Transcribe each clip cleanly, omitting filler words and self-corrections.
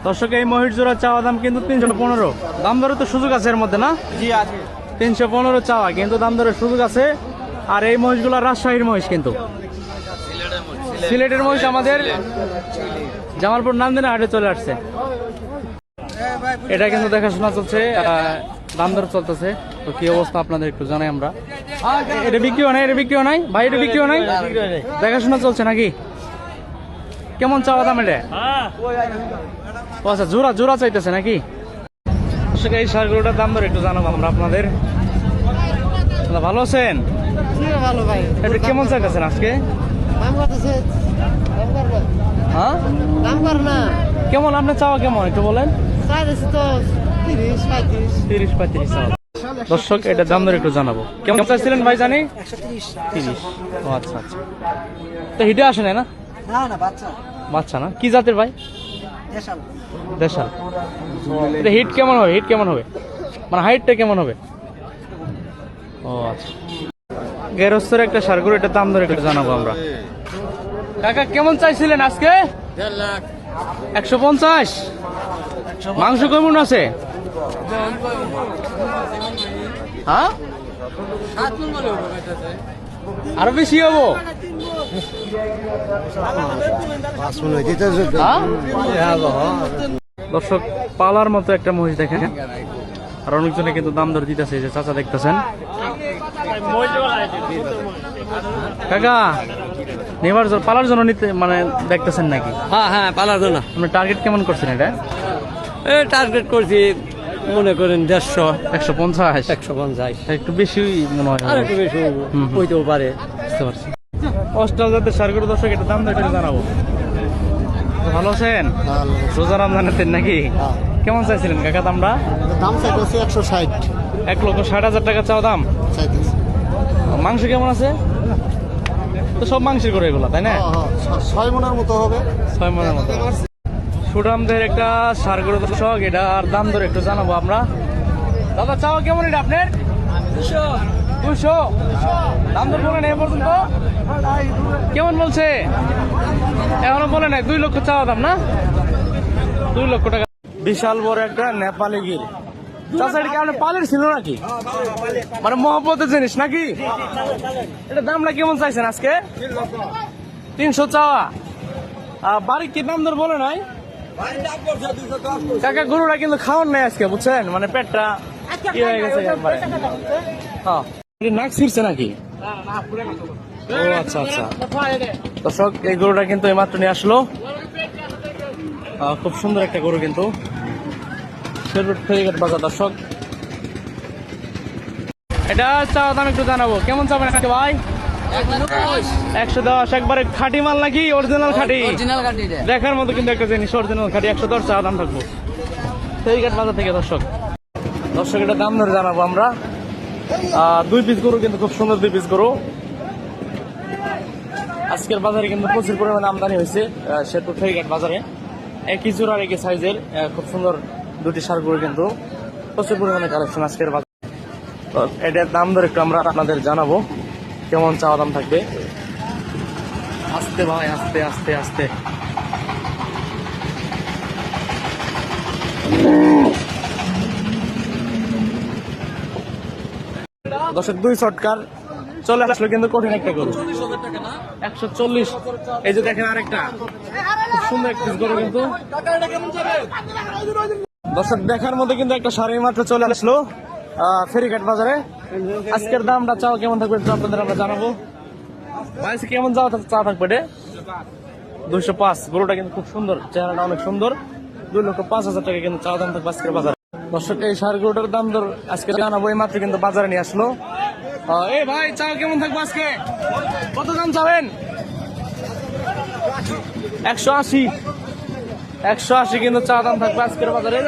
দর্শক এই মহিষ জোড়া চাওয়া দাম কিন্তু 315। দাম দরের তো সুযোগ আছে এর মধ্যে, না? জি আছে। 315 চাওয়া, কিন্তু দাম দরের সুযোগ আছে। আর এই মহিষগুলো রাজশাহীর মহিষ, কিন্তু সিলেটের মহিষ আমাদের জামালপুর নান্দিনা হাটে চলে আসছে। এটা কিন্তু দেখাশোনা চলছে, দাম দর চলতেছে। তো কি অবস্থা আপনাদের একটু জানাই আমরা। এটা বিক্রিও নাই, এটা বিক্রিও নাই ভাই, এটা বিক্রিও নাই, দেখাশোনা চলছে নাকি? কেমন চাওয়া দাম এটা? আচ্ছা, জোড়া জোড়া চাইতেছে নাকি? এই সারগুলোটার দাম দর একটু জানাবো আমরা আপনাদের। ভালো আছেন? ভালো ভাই। এটা কেমন চাইতেছেন আজকে? হ্যাঁ, কেমন আপনার চাওয়া কেমন একটু বলেন? 30-35 চাওয়া। দর্শক এটা দাম দর একটু জানাবো। কেমন চাইছিলেন ভাই জানি? 30। ও আচ্ছা আচ্ছা। তো হিটে আসে না? না, বাচ্চা না। কি জাতের ভাই? দেশাল। এটা হিট কেমন হবে? হিট কেমন হবে মানে হাইটটা কেমন হবে? ও আচ্ছা। গেরস্তের একটা সারগুলো, এটা দাম ধরে একটু জানাবো আমরা। কাকা কেমন চাইছিলেন আজকে? 150। মাংস কেমন আছে? হ্যাঁ, আরো বেশি হবো। দর্শক পালার মতো একটা মহিষ দেখেন, আর অনেকজনে কিন্তু দাম দর দিতেছে। যে চাচা দেখতেছেন, কাকা নেবার পালার জন্য নিতে মানে দেখতেছেন নাকি? হ্যাঁ হ্যাঁ, পালার জন্য। আপনি টার্গেট কেমন করছেন এটা? টার্গেট করছি মনে করেন 150। 150 একটু বেশি মনে হয়, আর একটু বেশি হইতেও পারে। বুঝতে পারছি। অস্ট্রাল জাতের সারগুলো দর্শক এটা দাম দর জানাবো। ভালো আছেন? রোজা রমজানের নাকি? কেমন চাইছিলেন কাকা দামটা? দাম চাইতেছি 160। 1,60,000 টাকা চাও দাম। মাংস কেমন আছে? তো সব মাংসের করে এগুলা, তাই না? 6 মনের মতো হবে। 6 মনের মতো। সুরামদের একটা সারগুলো দর্শক, এটা আর দাম ধরে একটু জানাবো আমরা। দাদা চাওয়া কেমন এটা আপনার? 200। দাম দর বলে নেই পর্যন্ত? কেমন বলছে? এখনো বলে নাই। 2 লক্ষ চাওয়া দাম, না? 2 লক্ষ টাকা। বিশাল বড় একটা নেপালি গির। চাচা এটা কি আপনার পালের ছিল নাকি? মানে মহব্বতের জিনিস নাকি? এটা দামটা কেমন চাইছেন আজকে? 300 চাওয়া। বাড়ি কি দাম দর বলে নাই? কাকা গরুটা কিন্তু খাওয়ার নাই আজকে, বুঝছেন? মানে পেটটা কি হয়ে গেছে একবারে। হ্যাঁ, নাক ছিঁড়ছে নাকি? ও আচ্ছা আচ্ছা। দর্শক এই গরুটা কিন্তু এইমাত্র নিয়ে আসলো। খুব সুন্দর একটা গরু, কিন্তু ফেরিঘাট বাজার। দর্শক এটা চাওয়া দাম একটু জানাবো। কেমন চাবেন আজকে ভাই? 110। একবারে খাঁটি মাল নাকি? অরিজিনাল খাঁটি? দেখার মতো কিন্তু একটা জিনিস, অরিজিনাল খাঁটি। 110 চাওয়া দাম থাকবো ফেরিঘাট বাজার থেকে। দর্শক এটা দাম ধরে জানাবো আমরা। 2 পিস গরু, কিন্তু খুব সুন্দর 2 পিস গরু। আজকের বাজারে কিন্তু প্রচুর পরিমাণে আমদানি হয়েছে শেরপুর ফেরিঘাট বাজারে। একই জোড়ার একই সাইজের খুব সুন্দর 2টি সার গরু, কিন্তু প্রচুর পরিমাণে কালেকশন আজকের বাজারে। এটার দাম ধরে একটু আমরা আপনাদের জানাবো কেমন চাওয়া দাম থাকবে। আস্তে ভাই, আস্তে আস্তে আস্তে। দর্শক 2 শটকার চলে আসলো, কিন্তু কঠিন একটা গরু। 140। এই যে দেখেন আরেকটা খুব সুন্দর একটা গরু, কিন্তু দর্শক দেখার মধ্যে কিন্তু একটা সারি মাত্র চলে আসলো ফেরিঘাট বাজারে। আজকের দামটা চাও কেমন থাকবে আপনাদের আমরা জানাবো। কেমন চাওয়া থাকবে? 205। গরুটা কিন্তু খুব সুন্দর, চেহারাটা অনেক সুন্দর। 2,05,000 টাকা কিন্তু চাওয়া দাম থাকবে আজকের বাজারে। দর্শক এই সার গরুটার দাম দর আজকে জানাবো। এই মাত্র কিন্তু বাজারে নিয়ে আসলো। এই ভাই চাওয়া কেমন থাকবে আজকে? কত দাম চাবেন? 180। 180 কিন্তু চাওয়া দাম থাকবে আজকের বাজারে।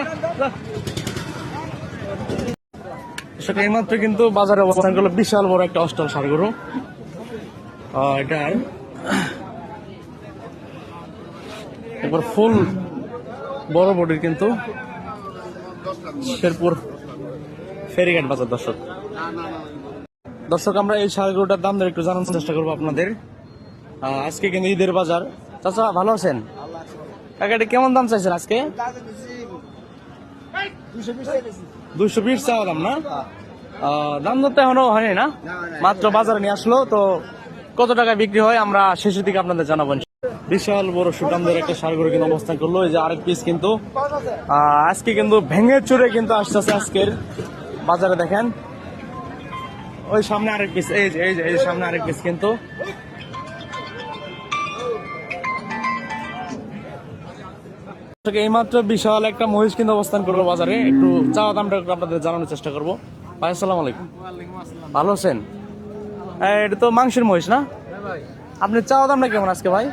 এই মাত্র কিন্তু বাজারে অবস্থান করলো বিশাল বড় একটা অস্ট্রাল ষাঁড় গরু। এটার একবার ফুল বড় বডির, কিন্তু শেরপুর ফেরিঘাট বাজার। দর্শক আমরা এই ষাঁড় গরুটার দাম ধরে একটু জানার চেষ্টা করবো আপনাদের। আজকে কিন্তু ঈদের বাজার। চাচা ভালো আছেন? কাকা এটা কেমন দাম চাইছেন আজকে? 220 চাওয়া দাম না? দাম দর তো এখনো হয়নি না, মাত্র বাজারে নিয়ে আসলো। তো কত টাকায় বিক্রি হয় আমরা শেষের দিকে আপনাদের জানাবেন। বিশাল বড় সুঠামদের একটা ষাঁড় গরু কিন্তু অবস্থান করলো। এই যে আরেক পিস কিন্তু আজকে কিন্তু ভেঙে চুরে কিন্তু আসতেছে আজকের বাজারে। দেখেন ওই সামনে আরেক পিস, এই যে সামনে আরেক পিস কিন্তু। এইমাত্র বিশাল একটা মহিষ কিন্তু অবস্থান করলো বাজারে। একটু চাওয়া দামটা একটু আপনাদের জানানোর চেষ্টা করবো। ভাই আসসালামু আলাইকুম, ভালো আছেন? এটা তো মাংসের মহিষ না? আপনার চাওয়া দামটা কেমন আজকে ভাই?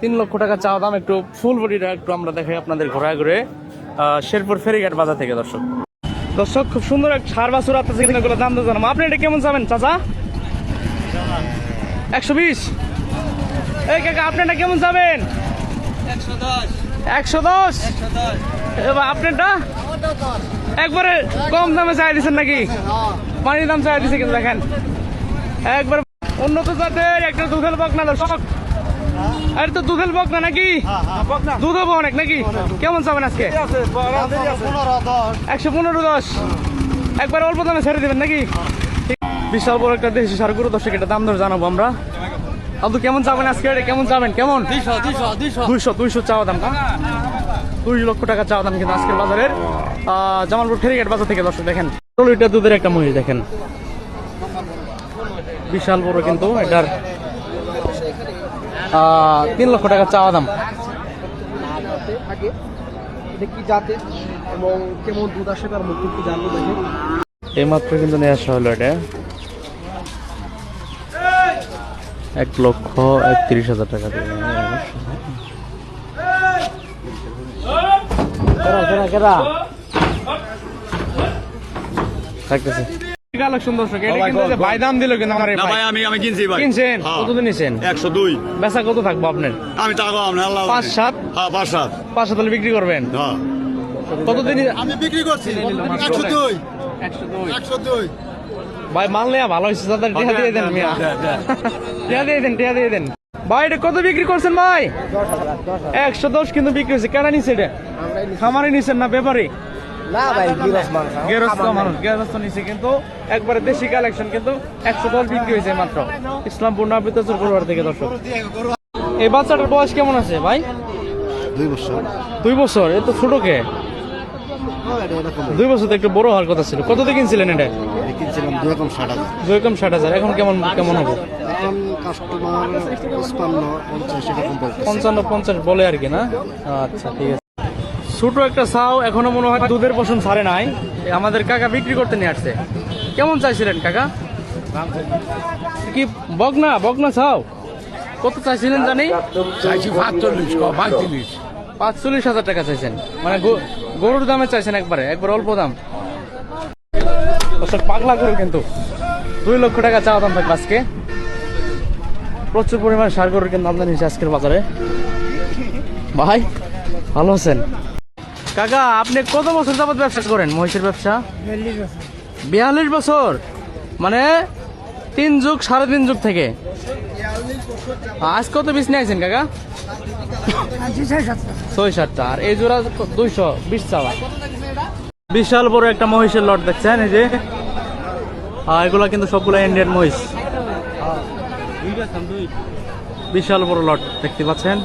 3 লক্ষ টাকা চাওয়া দাম। একটু ফুল বডিটা একটু আমরা দেখাই আপনাদের ঘোরায় ঘুরে শেরপুর ফেরিঘাট বাজার থেকে। দর্শক খুব সুন্দর এক ষাঁড় বাছুর আপনাদের কিন্তু দাম তো জানাবো। আপনি এটা কেমন চাবেন চাচা? 120। এই কাকা আপনি এটা কেমন চাবেন? 110। এবার আপনারটা একবারে কম দামে চাই দিচ্ছেন নাকি? পানির দাম চাই দিচ্ছে কিন্তু দেখেন একবার উন্নত জাতের একটা দুধের বকনা। দর্শক আর তো দুধের বকনা নাকি? দুধ হবো অনেক নাকি? কেমন চাবেন আজকে? 115-10। একবার অল্প দামে ছেড়ে দেবেন নাকি? বিশাল বড় একটা দেশি ষাঁড় গরু। দর্শক এটা দাম দর জানাবো আমরা। আপনি কেমন চাবেন আজকে? এটা কেমন চাবেন? কেমন? 200 চাওয়া দাম না? 2 লক্ষ টাকা চাওয়া দাম কিন্তু আজকের বাজারের জামালপুর ফেরিঘাট বাজার থেকে। দর্শক দেখেন 16 লিটার দুধের একটা মহিষ দেখেন, বিশাল বড় কিন্তু। এটার 3 লক্ষ টাকা চাওয়া দাম। এইমাত্র কিন্তু নিয়ে আসা হলো এটা 1,31,000 টাকা দিয়ে। থাকতেছে সুন্দর। ভাই দাম দিল কিন্তু আমার আমি কিনছি ভাই। কিনছেন? কত নিছেন? 102। বেচা কত থাকবো আপনার? আমি টাকা আপনার 5-7। হ্যাঁ 5-7। 5-7 হলে বিক্রি করবেন? হ্যাঁ কতদিন? আমি বিক্রি করছি 102। 102 ভাই মানলে ভালো হয়েছে দাদা। টিয়া দিয়ে দেন মিয়া, টিয়া দিয়ে দেন ভাই। এটা কত বিক্রি করছেন ভাই? 110 কিন্তু বিক্রি হয়েছে। কেনা নিচ্ছে এটা? খামারে নিচ্ছেন না ব্যাপারে? গেরস্ত নিচ্ছে কিন্তু একবারে দেশি কালেকশন কিন্তু 110 বিক্রি হয়েছে মাত্র ইসলামপুর নাবিতাচুর পরিবার থেকে। দর্শক এই বাচ্চাটার বয়স কেমন আছে ভাই? 2 বছর। 2 বছর? এ তো ছোট কে? 2 বছর তো একটু বড় হওয়ার কথা ছিল। কত দিয়ে কিনছিলেন এটা? কিনছিলাম 2,60,000। 2,60,000। এখন কেমন হবে? এখন কাস্টমার 55-50 এরকম বলতেছে। 55-50 বলে আর কি না? আচ্ছা ঠিক আছে। ছোট একটা ছাও এখনো মনে হয় দুধের পশম ছাড়ে নাই। আমাদের কাকা বিক্রি করতে নিয়ে আসছে। কেমন চাইছিলেন কাকা? কি বকনা ছাও? কত চাইছিলেন জানি? 45,000 টাকা চাইছেন। মানে গরুর দামে চাইছেন একবার অল্প দাম। পাগলা গরু কিন্তু 2 লক্ষ টাকা চাওয়া দাম থাকবে আজকে। প্রচুর পরিমাণ ষাঁড় গরুর কিন্তু আমদানি হয়েছে আজকের বাজারে। ভাই ভালো আছেন? কাকা আপনি কত বছর যাবত ব্যবসা করেন মহিষের ব্যবসা? 42 বছর। মানে 3 যুগ 3.5 যুগ থেকে। আজ কত পিস নিয়ে আছেন কাকা? 6-7টা। আর এই জোড়া 220 চাওয়া। বিশাল বড় একটা মহিষের লট দেখছেন এই যে। এগুলা কিন্তু সবগুলো ইন্ডিয়ান মহিষ। বিশাল বড় লট দেখতে পাচ্ছেন।